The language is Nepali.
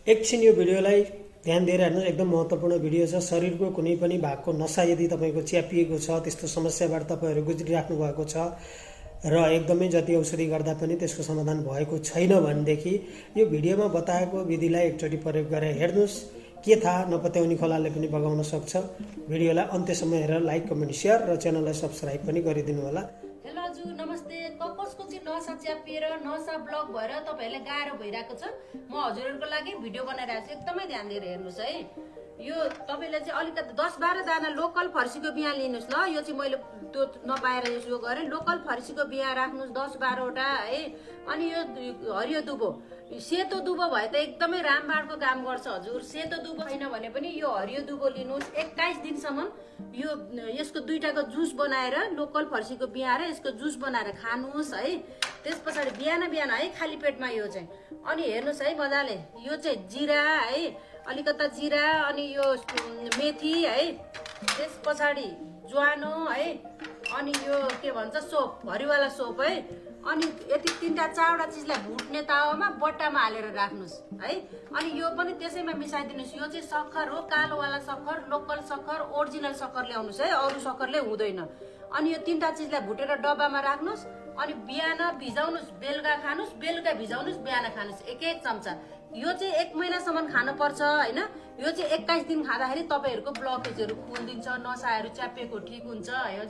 एकछिन यो भिडियोलाई ध्यान दिएर हेर्नु। एकदम महत्त्वपूर्ण भिडियो छ। शरीरको कुनै पनि भागको नसा यदि तपाईँको च्यापिएको छ, त्यस्तो समस्याबाट तपाईँहरू गुज्रिराख्नु भएको छ र एकदमै जति औषधि गर्दा पनि त्यसको समाधान भएको छैन भनेदेखि यो भिडियोमा बताएको विधिलाई एकचोटि प्रयोग गरेर हेर्नुहोस्। के थाहा नपत्याउने खोलाले पनि बगाउन सक्छ। भिडियोलाई अन्त्यसम्म हेरेर लाइक, कमेन्ट, सेयर र च्यानललाई सब्सक्राइब पनि गरिदिनु होला। हेलो हजुर, नमस्ते। कसको चाहिँ नसा च्यापिएर नसा ब्लक भएर तपाईँहरूलाई गाह्रो भइरहेको छ, म हजुरहरूको लागि भिडियो बनाइरहेको छु। एकदमै ध्यान दिएर हेर्नुहोस् है। यो तपाईँले चाहिँ अलिकति 10-12 जना लोकल फर्सीको बिहा लिनुहोस् ल। यो चाहिँ मैले त्यो नपाएर यो गरेँ। लोकल फर्सीको बिहा राख्नुहोस् 10-12 वटा है। अनि यो हरियो दुबो, सेतो दुबो भए त एकदमै रामबाणको काम गर्छ हजुर। सेतो दुबो छैन भने पनि यो हरियो दुबो लिनुहोस्। 21 दिनसम्म यो यसको दुईटाको जुस बनाएर लोकल फर्सीको बिहार यसको जुस बनाएर खानुहोस् है। त्यस पछाडि बिहान बिहान है, खाली पेटमा यो चाहिँ। अनि हेर्नुहोस् है मजाले, यो चाहिँ जिरा है, अलिकता जिरा, अनि यो मेथी है, त्यस पछाडि ज्वानो है, अनि यो के भन्छ सोप, भरिवाला सोप है। अनि यति 3-4वटा चिजलाई भुट्ने तावामा बट्टामा हालेर राख्नुहोस् है। अनि यो पनि त्यसैमा मिसाइदिनुहोस्। यो चाहिँ सक्खर हो, कालोवाला सक्खर, लोकल सक्खर, ओरिजिनल सक्खर ल्याउनुहोस् है, अरू सक्खरले हुँदैन। अनि यो 3टा चिजलाई भुटेर डब्बामा राख्नुहोस्। अनि बिहान भिजाउनुहोस्, बेलुका खानुहोस्, बेलुका भिजाउनुहोस्, बिहान खानुहोस् 1-1 चम्चा। यो चाहिँ 1 महिनासम्म खानुपर्छ होइन। यो चाहिँ 21 दिन खाँदाखेरि तपाईँहरूको ब्लकेजहरू खोलिदिन्छ, नसाहरू च्यापिएको ठिक हुन्छ।